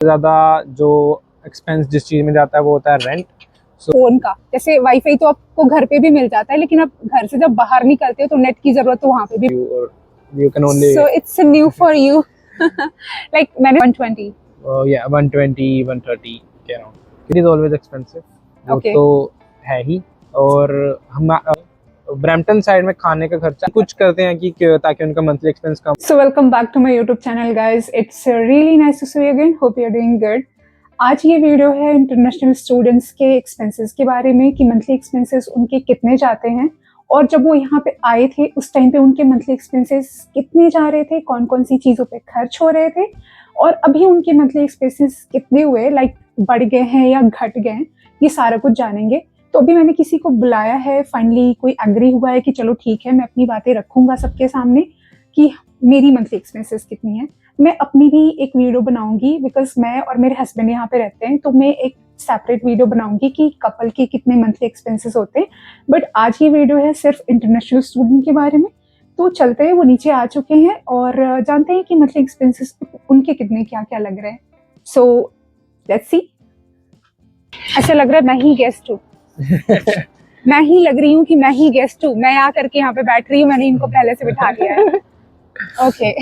ज्यादा जो एक्सपेंस जिस चीज में जाता है वो होता है रेंट। फोन का जैसे वाईफाई तो आपको घर पे भी मिल जाता है, लेकिन आप घर से जब बाहर निकलते हो तो नेट की जरूरत तो वहाँ पे भी। You can only So it's new for you. Like मैंने 120 yeah 120 130 के around. It is always expensive, वो Okay. तो है ही। और हम ब्रैम्पटन साइड में खाने का खर्चा कुछ करते हैं कि ताकि उनका monthly expense come. So welcome back to my YouTube channel guys. It's really nice to see you again. Hope you're doing good. आज ये वीडियो है इंटरनेशनल स्टूडेंट्स के एक्सपेंसेस के बारे में कि मंथली एक्सपेंसेस उनके कितने जाते हैं, और जब वो यहाँ पे आए थे उस टाइम पे उनके मंथली एक्सपेंसेस कितने जा रहे थे, कौन कौन सी चीज़ों पे खर्च हो रहे थे, और अभी उनके मंथली एक्सपेंसेस कितने हुए, लाइक बढ़ गए हैं या घट गए हैं, ये सारा कुछ जानेंगे। तो अभी मैंने किसी को बुलाया है, फाइनली कोई एग्री हुआ है कि चलो ठीक है मैं अपनी बातें रखूंगा सबके सामने कि मेरी मंथली एक्सपेंसेस कितनी है। मैं अपनी भी एक वीडियो बनाऊंगी बिकॉज मैं और मेरे हस्बैंड यहाँ पे रहते हैं, तो मैं एक सेपरेट वीडियो बनाऊंगी कि कपल के कितने मंथली एक्सपेंसेस होते हैं। बट आज ये वीडियो है सिर्फ इंटरनेशनल स्टूडेंट के बारे में। तो चलते हैं, वो नीचे आ चुके हैं और जानते हैं कि मंथली एक्सपेंसेस उनके कितने क्या क्या लग रहे हैं। So let's see. ऐसा लग रहा है मैं ही गेस्ट हूँ। मैं ही लग रही हूँ कि मैं ही गेस्ट हूँ, मैं आ करके यहाँ पे बैठ रही हूँ, मैंने इनको पहले से बिठा दिया है। ओके।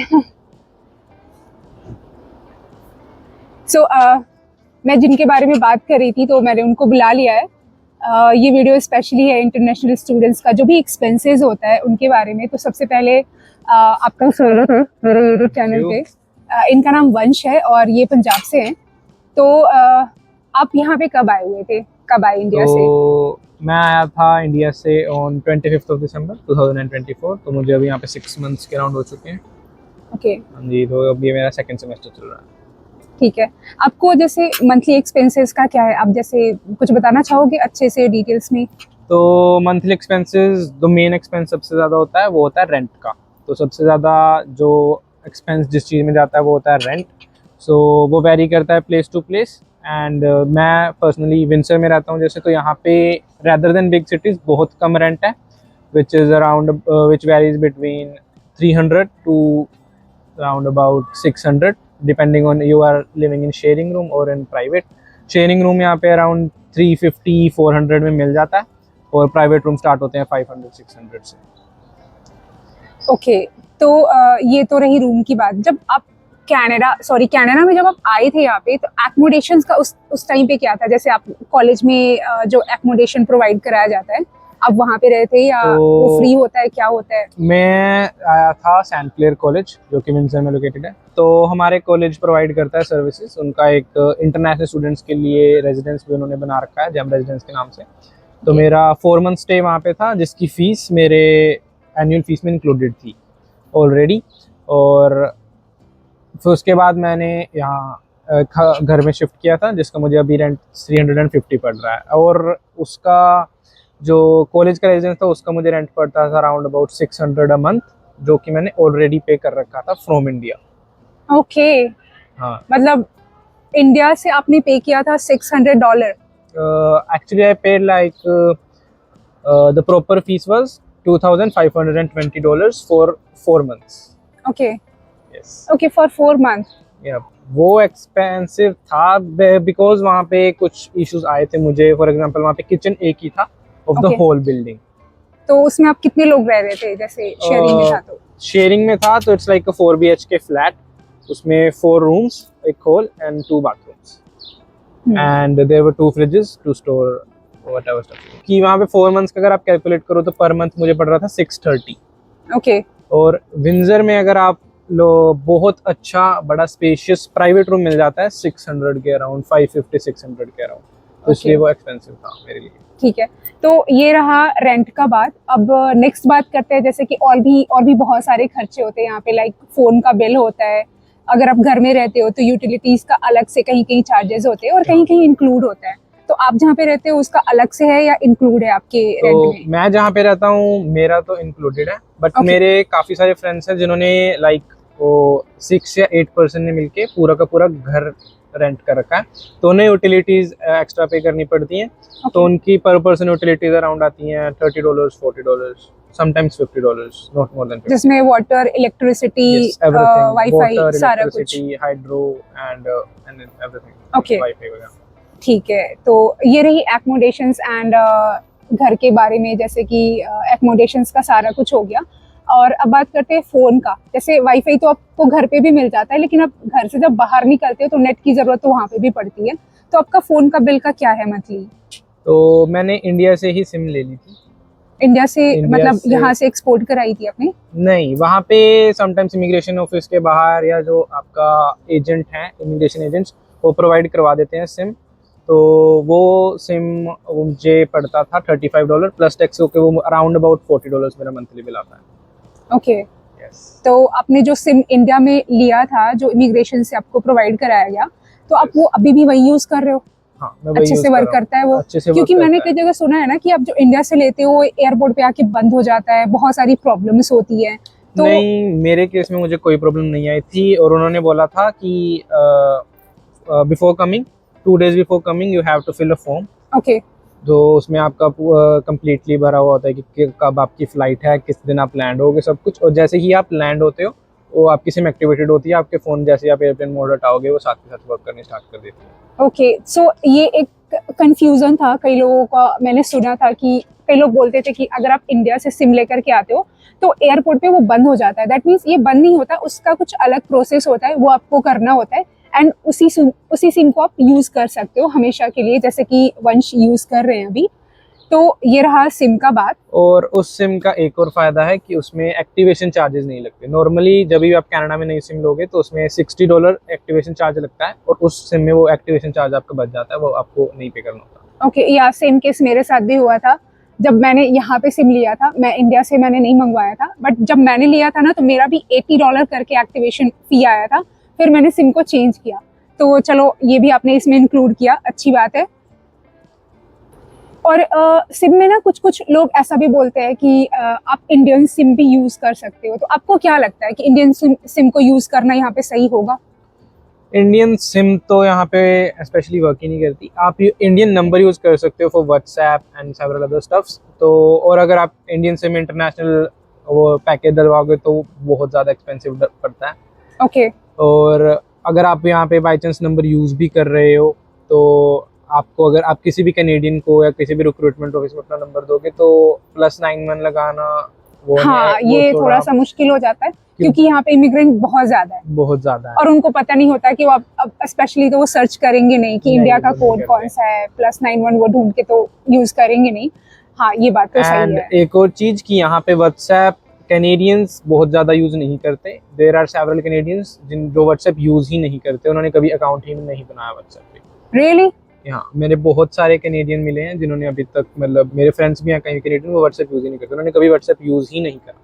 सो मैं जिनके बारे में बात कर रही थी तो मैंने उनको बुला लिया है। ये वीडियो स्पेशली है इंटरनेशनल स्टूडेंट्स का जो भी एक्सपेंसेस होता है उनके बारे में। तो सबसे पहले आपका स्वागत है मेरे यूट्यूब चैनल पे। इनका नाम वंश है और ये पंजाब से हैं। तो आप यहाँ पे कब आए हुए थे, कब आए इंडिया से? मैं आया था इंडिया से ऑन 25 दिसंबर 2024। तो मुझे अभी यहाँ पे 6 मंथ्स के अराउंड हो चुके हैं। ओके हाँ जी, तो अब ये मेरा सेकंड सेमेस्टर चल रहा है। ठीक है। आपको जैसे मंथली एक्सपेंसेस का क्या है, आप जैसे कुछ बताना चाहोगे अच्छे से डिटेल्स में? तो मंथली एक्सपेंसेस, जो मेन एक्सपेंस सबसे ज़्यादा होता है वो होता है रेंट का। तो सबसे ज़्यादा जो एक्सपेंस जिस चीज़ में जाता है वो होता है रेंट। सो वो वेरी करता है प्लेस टू प्लेस। एंड मैं पर्सनली विंसर में रहता हूँ जैसे, तो यहाँ पे रैदर देन बिग सिटीज़ बहुत कम रेंट है, which is around which varies between 300 to around about 600 depending on you are living in sharing room or in private। Sharing room यहाँ पे अराउंड 350 400 में मिल जाता है, और प्राइवेट रूम स्टार्ट होते हैं 500 600 से। ओके तो ये तो रही रूम की बात। जब आप कनाडा में जब आप आए थे यहाँ पे, तो एकोमोडेशंस का उस टाइम पे क्या था? जैसे आप कॉलेज में जो एकोमोडेशन प्रोवाइड कराया जाता है, आप वहाँ पे रहे थे या तो वो फ्री होता है, क्या होता है? मैं आया था सेंट क्लेयर कॉलेज जो कि विंसर में लोकेटेड है। तो हमारे कॉलेज प्रोवाइड करता है सर्विसेज। उनका एक इंटरनेशनल स्टूडेंट्स के लिए रेजिडेंस भी उन्होंने बना रखा है, जेम रेजिडेंस के नाम से। तो मेरा 4 मंथ स्टे वहाँ पे था, जिसकी फीस मेरे एनुअल फीस में इंक्लूडेड थी ऑलरेडी। और फिर उसके बाद मैंने यहाँ घर में शिफ्ट किया था, जिसका मुझे अभी रेंट 350 पड़ रहा है। और उसका जो कॉलेज का रेजिडेंस था उसका मुझे रेंट पड़ता था अराउंड अबाउट 600 अ मंथ, जो कि मैंने ऑलरेडी पे कर रखा था फ्रॉम इंडिया। ओके हाँ, मतलब इंडिया से आपने पे किया था $600? Actually I paid like the proper fees was $2520 for 4 months. Okay yes, okay for 4 month. या वो एक्सपेंसिव था बिकॉज वहाँ पे कुछ इश्यूज आए थे मुझे। फॉर एग्जांपल वहाँ पे किचन एक ही था of the Okay. Whole building. तो उसमें आप कितने लोग रह रहे थे, जैसे शेयरिंग में था? तो शेयरिंग में था तो इट्स लाइक अ 4 BHK फ्लैट। उसमें 4 रूम्स, एक hall and 2 bathrooms, and there were 2 fridges to store whatever stuff. कि वहाँ पे 4 मंथ्स का अगर आप कैलकुलेट करो तो पर मंथ मुझे पड़ रहा था 630। ओके और विंजर में अगर आप लो बहुत अच्छा बड़ा स्पेशियस प्राइवेट रूम मिल जाता है 600 के अराउंड, 550 600 के अराउंड। तो इसलिए वो एक्सपेंसिव था मेरे लिए। ठीक है। तो ये रहा रेंट का बात। अब नेक्स्ट बात करते हैं, जैसे कि और भी बहुत सारे खर्चे होते हैं यहाँ पे, लाइक फोन का बिल होता है। अगर आप घर में रहते हो तो यूटिलिटीज का अलग से कहीं कहीं चार्जेस होते हैं और कहीं कहीं इंक्लूड होता है। तो आप जहाँ पे रहते हो उसका अलग से है या इंक्लूड है आपके रेंट तो में? मैं जहाँ पे रहता हूँ मेरा तो इंक्लूडेड है, बट Okay. मेरे काफ़ी सारे फ्रेंड्स हैं जिन्होंने लाइक वो 6 या 8% ने मिलके पूरा का पूरा घर रेंट कर रखा है। तो उन्हें यूटिलिटीज एक्स्ट्रा पे करनी पड़ती हैं। तो उनकी पर पर्सन यूटिलिटीज अराउंड आती हैं $30 $40। sometimes $50, not more than 50. जिसमें water, electricity, Yes, everything. Wifi, Water, सारा कुछ। electricity, hydro, and then everything. Okay. Wi-Fi वगैरह। ठीक है, तो ये रही एकोमोडेशंस एंड घर के बारे में, जैसे कि एकोमोडेशंस का सारा कुछ हो गया। और अब बात करते हैं फ़ोन का। जैसे वाईफाई तो आपको घर पे भी मिल जाता है, लेकिन आप घर से जब बाहर निकलते हो तो नेट की ज़रूरत तो वहाँ पे भी पड़ती है। तो आपका फ़ोन का बिल का क्या है मंथली? तो मैंने इंडिया से ही सिम ले ली थी। इंडिया से इंडिया मतलब से- यहाँ से एक्सपोर्ट कराई थी आपने? नहीं, वहाँ पे समटाइम्स इमिग्रेशन ऑफिस के बाहर या जो आपका एजेंट है, इमिग्रेशन एजेंट्स, वो प्रोवाइड करवा देते हैं सिम। तो वो सिम मुझे पड़ता था $35 प्लस टैक्स होके, वो अराउंड अबाउट $40 मेरा मंथली बिल आता है। ओके। यस। तो आपने जो सिम इंडिया में लिया था, जो इमिग्रेशन से आपको प्रोवाइड कराया गया, तो आप वो अभी भी वही यूज़ कर रहे हो? हाँ, मैं वही अच्छे use से कर वर्क रहा हूँ। करता है वो? अच्छे से क्योंकि work मैंने करता कई जगह सुना है ना कि आप जो इंडिया से लेते हो एयरपोर्ट पे आके बंद हो जाता है, बहुत सारी प्रॉब्लम्स होती है। तो नहीं, मेरे केस में मुझे कोई प्रॉब्लम नहीं आई थी, और उन्होंने बोला था कि before coming 2 days before coming you have to fill a form, okay. जो उसमें आपका कंप्लीटली भरा हुआ होता है कि कब आपकी फ्लाइट है, किस दिन आप लैंड होगे, सब कुछ। और जैसे ही आप लैंड होते हो, वो आपकी सिम एक्टिवेटेड होती है, आपके फ़ोन जैसे ही आप एयरप्लेन मोड हटाओगे, वो साथ के साथ वर्क करनी स्टार्ट कर देती है। ओके, सो ये एक कंफ्यूजन था कई लोगों का। मैंने सुना था कि कई लोग बोलते थे कि अगर आप इंडिया से सिम लेकर के आते हो तो एयरपोर्ट पे वो बंद हो जाता है। दैट मीन्स ये बंद नहीं होता, उसका कुछ अलग प्रोसेस होता है, वो आपको करना होता है, एंड उसी सिम को आप यूज़ कर सकते हो हमेशा के लिए, जैसे कि वंश यूज़ कर रहे हैं अभी। तो ये रहा सिम का बात। और उस सिम का एक और फायदा है कि उसमें एक्टिवेशन चार्जेस नहीं लगते। नॉर्मली जब भी आप कनाडा में नई सिम लोगे तो उसमें $60 एक्टिवेशन चार्ज लगता है, और उस सिम में वो एक्टिवेशन चार्ज आपका बच जाता है, वो आपको नहीं पे करना होता। ओके, या सेम केस मेरे साथ भी हुआ था। जब मैंने यहाँ पे सिम लिया था, मैं इंडिया से मैंने नहीं मंगवाया था, बट जब मैंने लिया था ना तो मेरा भी $80 करके एक्टिवेशन फी आया था। फिर मैंने सिम को चेंज किया। तो चलो, ये भी आपने इसमें इंक्लूड किया, अच्छी बात है। और सिम में ना कुछ कुछ लोग ऐसा भी बोलते हैं कि आप इंडियन सिम भी यूज़ कर सकते हो। तो आपको क्या लगता है कि इंडियन सिम को यूज़ करना यहाँ पे सही होगा? इंडियन सिम तो यहाँ पे स्पेशली वर्क ही नहीं करती। आप इंडियन नंबर यूज़ कर सकते हो for WhatsApp and several other stuffs. तो और अगर आप इंडियन सिम इंटरनेशनल वो पैकेज डलवाओगे तो बहुत ज़्यादा एक्सपेंसिव पड़ता है। ओके। और अगर आप यहाँ पे बाई चांस नंबर यूज़ भी कर रहे हो, तो आपको, अगर आप किसी भी कैनेडियन को या किसी भी रिक्रूटमेंट ऑफिस में अपना नंबर दोगे तो +91 लगाना वो हाँ, है, वो ये थोड़ा सा मुश्किल हो जाता है, क्योंकि यहाँ पे इमिग्रेंट बहुत ज्यादा है बहुत ज़्यादा है। और उनको पता नहीं होता कि वो अब स्पेशली तो वो सर्च करेंगे नहीं कि नहीं, इंडिया का वो नहीं कोड करते। कौन सा है, +91 वो ढूंढ के तो यूज करेंगे नहीं। हाँ, ये बात तो सही एंड है। एक और चीज़ कि यहाँ पे व्हाट्सएप कैनेडियंस बहुत ज़्यादा यूज़ नहीं करते। देयर आर सेवरल कैनेडियंस जो व्हाट्सएप यूज़ ही नहीं करते, उन्होंने कभी अकाउंट ही नहीं बनाया व्हाट्सएप पे। रियली? हाँ, मेरे बहुत सारे कैनेडियन मिले हैं जिन्होंने अभी तक, मतलब मेरे फ्रेंड्स भी हैं कहीं कैनेडियन, वो व्हाट्सएप यूज़ ही नहीं करते, उन्होंने कभी व्हाट्सएप यूज़ ही नहीं करा।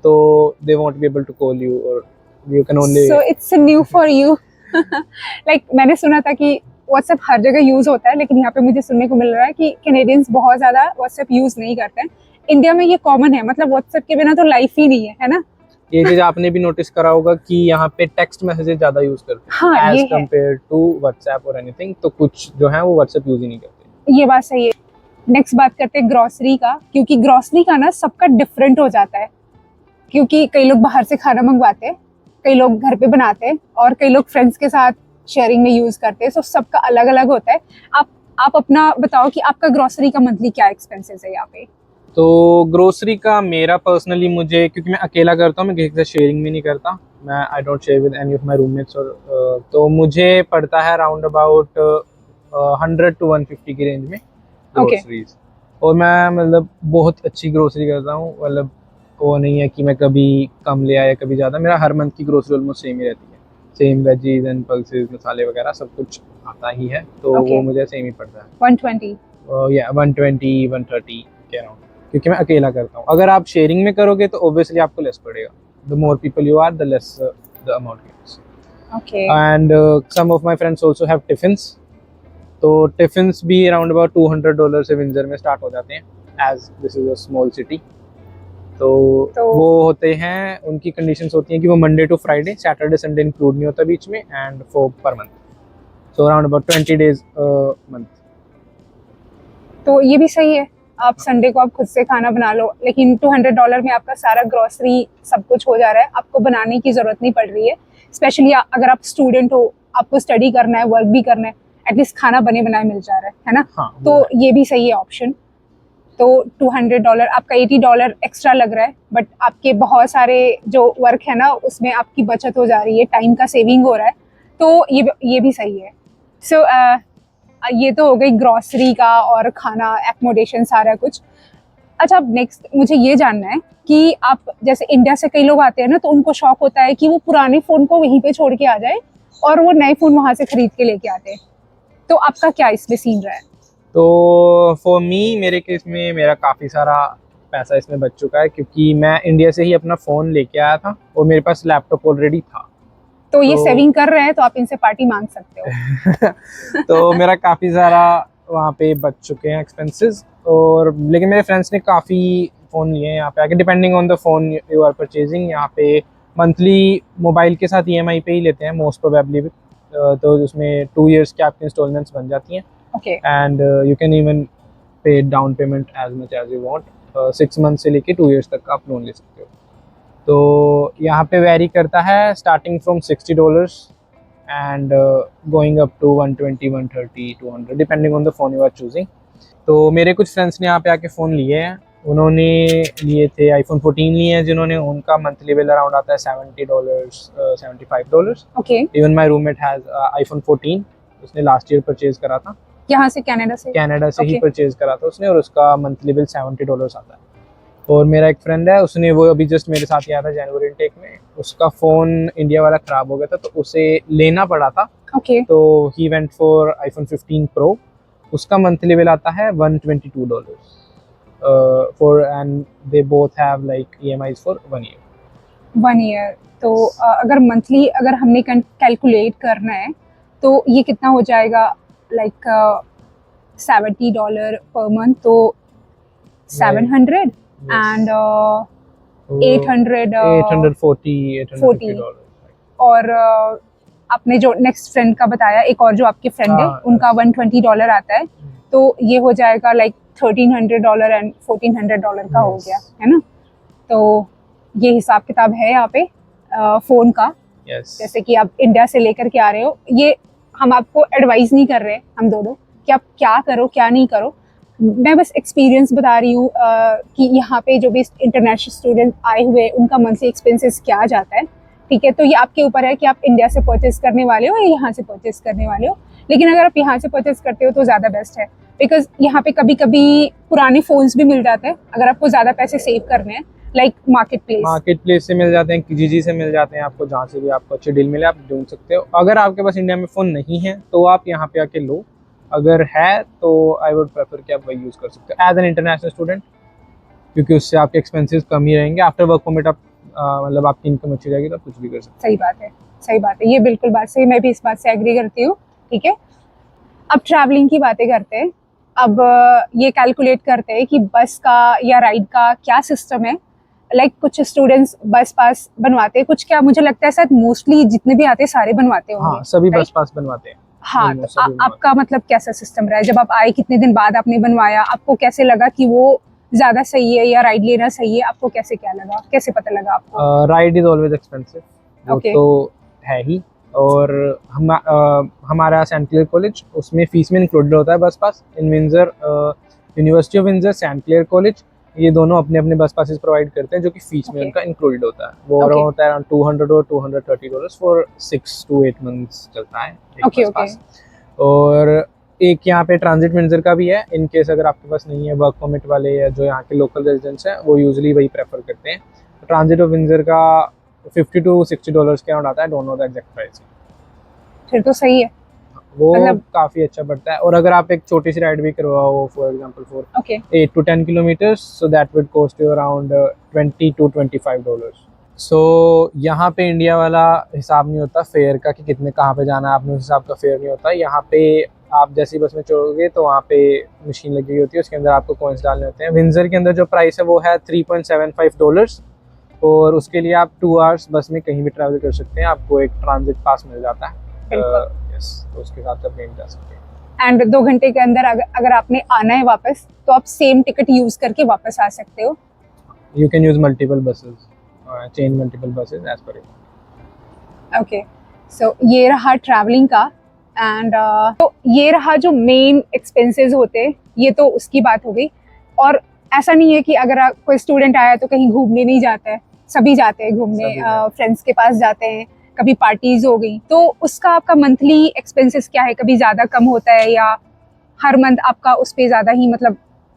तो they won't be able to call you, और you can only. So it's new for you. Like मैंने सुना था कि व्हाट्सएप हर जगह यूज होता है, लेकिन यहाँ पे मुझे सुनने को मिल रहा है कि कैनेडियंस बहुत ज्यादा व्हाट्सएप यूज नहीं करते हैं। इंडिया में ये कॉमन है, मतलब व्हाट्सएप के बिना तो लाइफ ही नहीं है ना? ये चीज़ आपने भी नोटिस करा होगा कि यहाँ पे टेक्स्ट मैसेजेस ज़्यादा यूज़ करते हैं हाँ, एज ये है। कम्पेयर टू व्हाट्सएप और एनीथिंग। तो कुछ जो है वो व्हाट्सएप यूज़ ही नहीं करते। ये बात सही है। नेक्स्ट बात करते हैं ग्रोसरी का, क्योंकि ग्रोसरी का ना सबका डिफरेंट हो जाता है। क्योंकि कई लोग बाहर से खाना मंगवाते हैं, कई लोग घर पे बनाते हैं, और कई लोग फ्रेंड्स के साथ शेयरिंग में यूज करते हैं। सो सबका अलग अलग होता है। आप अपना बताओ कि आपका ग्रोसरी का मंथली क्या एक्सपेंसेस है यहाँ पे? तो ग्रोसरी का मेरा पर्सनली, मुझे, क्योंकि मैं अकेला करता हूँ, मैं किसी के साथ शेयरिंग भी नहीं करता, मैं I don't share with any of my roommates, और तो मुझे पड़ता है अराउंड अबाउट 100 to 150 की रेंज में ग्रोसरीज। और मैं मतलब बहुत अच्छी ग्रोसरी करता हूँ, मतलब वो नहीं है कि मैं कभी कम ले आया कभी ज़्यादा। मेरा हर मंथ की ग्रोसरी ऑलमोस्ट सेम ही रहती है, सेम वेजीज एंड पल्सेस, मसाले वगैरह सब कुछ आता ही है, तो Okay. वो मुझे सेम ही पड़ता है। 120? या 120 130 के अराउंड, क्योंकि मैं अकेला करता हूँ। अगर आप शेयरिंग में करोगे तो ऑब्वियसली आपको लेस पड़ेगा। The more people you are, the less the amount gets. Okay. And some of my friends also have tiffins. तो टिफिन्स भी अराउंड अबाउट $200 से विंजर में स्टार्ट हो जाते हैं, as this is a small city. तो वो होते हैं, उनकी कंडीशंस होती हैं कि वो Monday to Friday, Saturday Sunday include नहीं होता बीच में, and for per month, so around about 20 days month. तो ये भी सही है। आप संडे को आप खुद से खाना बना लो, लेकिन $200 में आपका सारा ग्रोसरी सब कुछ हो जा रहा है, आपको बनाने की ज़रूरत नहीं पड़ रही है। स्पेशली अगर आप स्टूडेंट हो, आपको स्टडी करना है, वर्क भी करना है, एटलीस्ट खाना बने बनाए मिल जा रहा है ना। हाँ, तो ये भी सही है ऑप्शन। तो $200 आपका $80 एक्स्ट्रा लग रहा है, बट आपके बहुत सारे जो वर्क है ना उसमें आपकी बचत हो जा रही है, टाइम का सेविंग हो रहा है, तो ये भी सही है। सो ये तो हो गई ग्रॉसरी का और खाना, एकोमोडेशन, सारा कुछ। अच्छा, अब नेक्स्ट मुझे ये जानना है कि आप जैसे इंडिया से कई लोग आते हैं ना, तो उनको शौक होता है कि वो पुराने फ़ोन को वहीं पे छोड़ के आ जाए और वो नए फ़ोन वहाँ से खरीद के लेके आते हैं। तो आपका क्या इसमें सीन रहा है? तो फॉर मी, मेरे केस में मेरा काफ़ी सारा पैसा इसमें बच चुका है, क्योंकि मैं इंडिया से ही अपना फ़ोन लेके आया था और मेरे पास लैपटॉप ऑलरेडी था। तो ये सेविंग कर रहे हैं, तो आप इनसे पार्टी मांग सकते हो। तो मेरा काफ़ी सारा वहाँ पे बच चुके हैं एक्सपेंसेस। और लेकिन मेरे फ्रेंड्स ने काफ़ी फ़ोन लिए हैं यहाँ पे आके, depending on the phone you are purchasing. यहाँ पे मंथली मोबाइल के साथ EMI पे ही लेते हैं मोस्ट प्रोबेबली। तो उसमें 2 years की आपकी इंस्टॉलमेंट्स बन जाती हैं, okay. And you can even pay down payment as much as you want. 6 month से लेके 2 years तक आप लोन ले सकते हो। तो यहाँ पे वेरी करता है, starting from $60 and going up to 120, 130, 200, depending on the phone you are choosing. तो मेरे कुछ फ्रेंड्स ने यहाँ पे आके फ़ोन लिए हैं। उन्होंने लिए थे iPhone 14 लिए हैं, जिन्होंने, उनका मंथली बिल अराउंड आता है $70, $75। Okay. Even my roommate has iPhone 14, उसने लास्ट ईयर परचेज करा था। यहाँ से कनाडा से ही परचेज करा था उसने, और उसका मंथली बिल $70 आता है। और मेरा एक फ्रेंड है, उसने, वो अभी जस्ट मेरे साथ ही आया था जनवरी इनटेक में, उसका फ़ोन इंडिया वाला ख़राब हो गया था, तो उसे लेना पड़ा था। ओके। तो he went for iPhone 15 Pro। उसका मंथली बिल आता है $122 for, and they both have like EMIs for 1 year। 1 year. तो अगर मंथली अगर हमने कैलकुलेट करना है तो ये कितना हो जाएगा, लाइक $70 पर मंथ, तो 700 एंड 800 $840। और आपने जो नेक्स्ट फ्रेंड का बताया, एक और जो आपके फ्रेंड है, उनका $120 आता है, तो ये हो जाएगा लाइक $1300 एंड $1400 का हो गया, है ना। तो ये हिसाब किताब है यहाँ पे फ़ोन का। जैसे कि आप इंडिया से लेकर के आ रहे हो, ये हम आपको एडवाइस नहीं कर रहे, हम दोनों, कि आप क्या करो क्या नहीं करो। मैं बस एक्सपीरियंस बता रही हूँ कि यहाँ पे जो भी इंटरनेशनल स्टूडेंट आए हुए उनका मंथली एक्सपेंसेस क्या जाता है, ठीक है। तो ये आपके ऊपर है कि आप इंडिया से परचेस करने वाले हो या यहाँ से परचेस करने वाले हो। लेकिन अगर आप यहाँ से परचेस करते हो तो ज़्यादा बेस्ट है, बिकॉज यहाँ पे कभी कभी पुराने फ़ोन्स भी मिल जाते हैं अगर आपको ज़्यादा पैसे सेव करने हैं, लाइक मार्केट प्लेस से मिल जाते हैं, जीजी से मिल जाते हैं, आपको जहाँ से भी आपको अच्छी डील मिले आप ढूंढ सकते हो। अगर आपके पास इंडिया में फ़ोन नहीं है तो आप यहाँ पे आके लो, अगर है तो आई वुड प्रेफर कि आप वही यूज़ कर सकते हो एज एन इंटरनेशनल स्टूडेंट, क्योंकि उससे आपके एक्सपेंसेस कम ही रहेंगे। आफ्टर वर्क परमिट आप मतलब आपकी इनकम अच्छी रहेगी तो आप कुछ भी कर सकते हो। सही बात है, सही बात है, ये बिल्कुल बात सही, मैं भी इस बात से एग्री करती हूँ, ठीक है। अब ट्रैवलिंग की बातें करते हैं। अब ये कैलकुलेट करते हैं कि बस का या राइड का क्या सिस्टम है। लाइक कुछ स्टूडेंट्स बस पास बनवाते हैं, कुछ क्या मुझे लगता है शायद मोस्टली जितने भी आते हैं सारे बनवाते होंगे। हाँ, सभी बस पास बनवाते हैं। हाँ, तो आपका मतलब कैसा सिस्टम रहा है? जब आप आए, कितने दिन बाद आपने बनवाया, आपको कैसे लगा कि वो ज़्यादा सही है या राइड लेना सही है? आपको कैसे क्या लगा, कैसे पता लगा आपको? राइड इज ऑलवेज एक्सपेंसिव, वो तो है ही। और हमारा सेंट क्लेयर कॉलेज, उसमें फीस में इंक्लूडेड होता है bus pass. In Windsor, university of Windsor, Saint Clair college, ये दोनों अपने अपने बस पासेस प्रोवाइड करते हैं, जो कि फीस में उनका इंक्लूडेड होता है। वो होता है अराउंड $200 और $230 फॉर 6 to 8 months चलता है एक बस पास। और एक यहाँ पे ट्रांजिट विंजर का भी है, इन केस अगर आपके पास नहीं है, वर्क परमिट वाले या जो यहाँ के लोकल रेजिडेंट्स हैं वो यूजुअली वही प्रेफर करते हैं। ट्रांजिट ऑफ विंजर का $50 to $60 के अराउंड आता है, don't know the exact price. फिर तो सही है, वो मतलब काफी अच्छा पड़ता है। और अगर आप एक छोटी सी राइड भी करवाओ, for example for 8 to 10 kilometres, so that would cost you around $20 to $25। सो यहाँ पे इंडिया वाला हिसाब नहीं होता फेयर का कि कितने कहाँ पे जाना है, आपने उस हिसाब का फेयर नहीं होता। यहाँ पे आप जैसी बस में चढ़ोगे तो वहाँ पे मशीन लगी हुई होती है, उसके अंदर आपको कॉइन्स डालने होते हैं। विंजर के अंदर जो प्राइस है वो है $3.75, और उसके लिए आप 2 hours बस में कहीं भी ट्रैवल कर सकते हैं। आपको एक ट्रांजिट पास मिल जाता है, तो उसके साथ आप कहीं जा सकते हैं। एंड 2 घंटे के अंदर अगर आपने आना है वापस तो आप सेम टिकट यूज करके वापस आ सकते हो. You can use multiple buses, change multiple buses as per you. Okay, so ये रहा ट्रैवलिंग का. एंड तो ये रहा जो मेन एक्सपेंसेस होते हैं, ये तो उसकी बात हो गई. और ऐसा नहीं है कि अगर कोई स्टूडेंट आया तो कहीं घूमने नहीं जाता है, सभी जाते हैं घूमने, सभी जाते हैं. फ्रेंड्स के पास जाते हैं, कभी पार्टीज हो गई. तो उसका आपका मंथली एक्सपेंसेस क्या है? कभी ज़्यादा कम होता है या हर मंथ आपका उस पर ज़्यादा ही, मतलब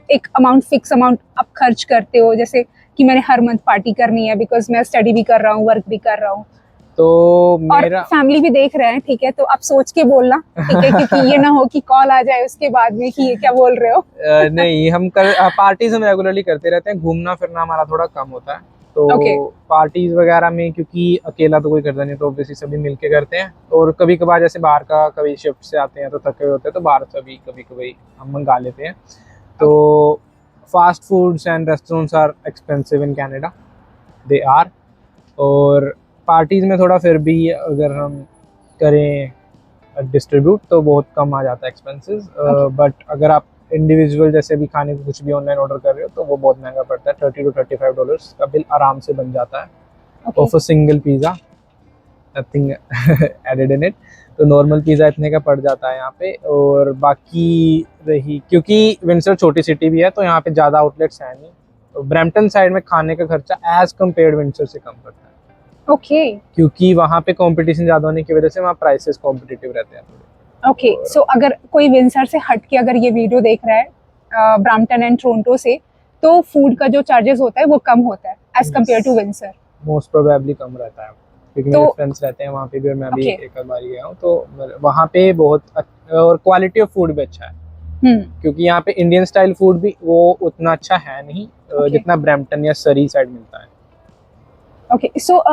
एक अमाउंट, फिक्स अमाउंट आप खर्च करते हो, जैसे कि मैंने हर मंथ पार्टी करनी है बिकॉज मैं स्टडी भी कर रहा हूँ, वर्क भी कर रहा हूँ, तो और मेरा फैमिली भी देख रहे हैं, ठीक है, तो आप सोच के बोलना, ठीक है, क्योंकि ये ना हो कि कॉल आ जाए उसके बाद में कि ये क्या बोल रहे हो. नहीं, हम पार्टीज हम रेगुलरली करते रहते हैं. घूमना फिरना हमारा थोड़ा कम होता है. तो Okay. पार्टीज वगैरह में क्योंकि अकेला तो कोई करता नहीं, तो ऑब्वियसली सभी मिलके करते हैं. और कभी कभार जैसे बाहर का कभी शिफ्ट से आते हैं तो थके होते हैं, तो बाहर से भी कभी कभी हम मंगा लेते हैं. तो fast foods and restaurants are expensive in Canada, they are. और पार्टीज में थोड़ा फिर भी अगर हम करें डिस्ट्रीब्यूट तो बहुत कम आ जाता है एक्सपेंसेस. बट अगर आप इंडिविजुअल जैसे भी खाने को कुछ भी ऑनलाइन ऑर्डर कर रहे हो तो वो बहुत महंगा पड़ता है. $30 to $35 का बिल आराम से बन जाता है of a single pizza, nothing added in it. तो नॉर्मल पिज़्ज़ा इतने का पड़ जाता है यहाँ पे. और बाकी रही, क्योंकि विंडसर छोटी सिटी भी है तो यहाँ पे ज़्यादा आउटलेट्स हैं नहीं, तो ब्रैम्पटन साइड में खाने का खर्चा एज कम्पेयर विंडसर से कम पड़ता है. ओके, क्योंकि वहाँ पे कंपटीशन ज़्यादा होने की वजह से वहाँ प्राइसेस कॉम्पिटिटिव रहते हैं थोड़े. ओके. सो अगर कोई विंसर से हट के अगर ये वीडियो देख रहा है ब्रैम्पटन एंड टोरंटो से, तो फूड का जो चार्जेस होता है वो कम होता है as compared to Windsor. Most probably कम रहता है, क्योंकि तो- मेरे फ्रेंड्स रहते हैं वहाँ पे भी और मैं भी Okay. एक बार गया हूँ. तो वहाँ पे बहुत और क्वालिटी ऑफ फूड भी अच्छा है. क्योंकि यहाँ पे इंडियन स्टाइल फूड भी वो उतना अच्छा है नहीं Okay. जितना ब्रैम्पटन या सरी साइड मिलता है. ओके, सो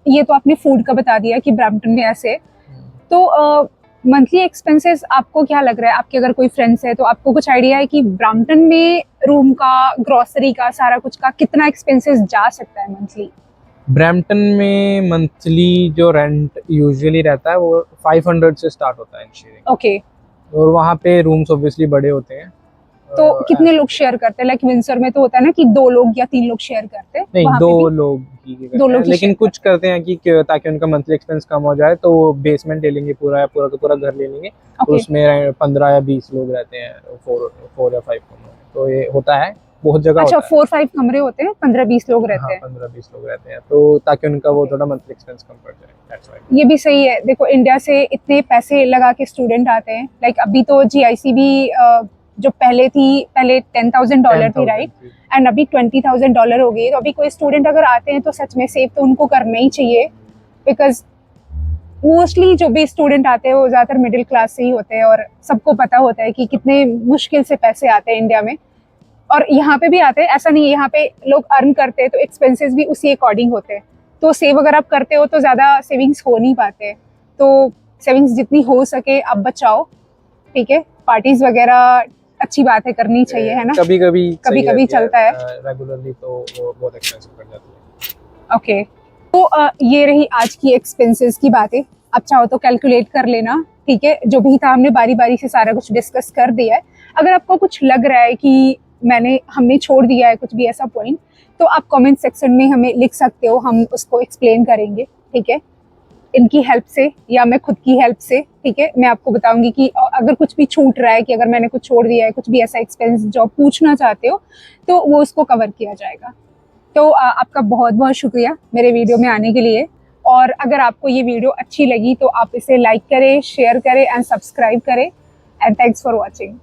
ये तो आपने फूड का बता दिया कि ब्रैम्पटन में ऐसे है. तो मंथली एक्सपेंसेस आपको क्या लग रहा है? आपके अगर कोई फ्रेंड्स है तो आपको कुछ आइडिया है कि ब्रैम्पटन में रूम का, ग्रोसरी का, सारा कुछ का कितना एक्सपेंसेस जा सकता है मंथली? ब्रैम्पटन में मंथली जो रेंट यूजुअली रहता है वो 500 से स्टार्ट होता है इन शेयरिंग. ओके, और वहाँ पे रूम्स ऑब्वियसली बड़े होते हैं. तो कितने लोग शेयर करते हैं? लाइक विंसर में तो होता है ना कि 2 लोग या 3 लोग शेयर करते हैं. नहीं, वहाँ पे दो भी? लोग ही करते दो लोग हैं, ही लेकिन share कुछ करते हैं कि ताकि उनका मंथली एक्सपेंस कम हो जाए तो बेसमेंट ले लेंगे पूरा, या पूरा का पूरा घर ले लेंगे. तो Okay. उसमें 15 या 20 लोग रहते हैं, 4 या 5 कमरे. तो ये होता है, बहुत जगह अच्छा, होता है. 4-5 कमरे होते हैं, 15-20 लोग रहते हैं. 15-20 लोग रहते हैं, तो ताकि उनका वो Okay. थोड़ा मंथली एक्सपेंस कम पड़ जाए. That's why. ये भी सही है. देखो, इंडिया से इतने पैसे लगा के स्टूडेंट आते हैं. लाइक अभी तो GIC भी जो पहले $10,000 थी, राइट? एंड अभी $20,000 हो गई. तो अभी कोई स्टूडेंट अगर आते हैं तो सच में सेव तो उनको करना ही चाहिए, बिकॉज मोस्टली जो भी स्टूडेंट आते हैं वो ज़्यादातर मिडिल क्लास से ही होते हैं, और सबको पता होता है कि कितने मुश्किल से पैसे आते हैं इंडिया में. और यहाँ पे भी आते हैं, ऐसा नहीं है. यहाँ पे लोग अर्न करते हैं तो एक्सपेंसेस भी उसी अकॉर्डिंग होते हैं. तो सेव अगर आप करते हो तो ज़्यादा सेविंग्स हो नहीं पाते. तो सेविंग्स जितनी हो सके आप बचाओ, ठीक है? पार्टीज वगैरह अच्छी बात है, करनी चाहिए, है ना? कभी कभी चलता है. रेगुलरली तो वो बहुत एक्सपेंसिव पड़ जाती है. ओके, तो ये रही आज की एक्सपेंसेस की बातें. आप चाहो तो कैलकुलेट कर लेना, ठीक है? जो भी था हमने बारी बारी से सारा कुछ डिस्कस कर दिया है. अगर आपको कुछ लग रहा है कि हमने छोड़ दिया है कुछ भी ऐसा पॉइंट, तो आप कमेंट सेक्शन में हमें लिख सकते हो, हम उसको एक्सप्लेन करेंगे, ठीक है? इनकी हेल्प से या मैं खुद की हेल्प से, ठीक है, मैं आपको बताऊंगी कि अगर कुछ भी छूट रहा है, कि अगर मैंने कुछ छोड़ दिया है, कुछ भी ऐसा एक्सपेंस जो आप पूछना चाहते हो, तो वो उसको कवर किया जाएगा. तो आपका बहुत बहुत शुक्रिया मेरे वीडियो में आने के लिए. और अगर आपको ये वीडियो अच्छी लगी तो आप इसे लाइक करें, शेयर करें एंड सब्सक्राइब करें. And thanks for watching.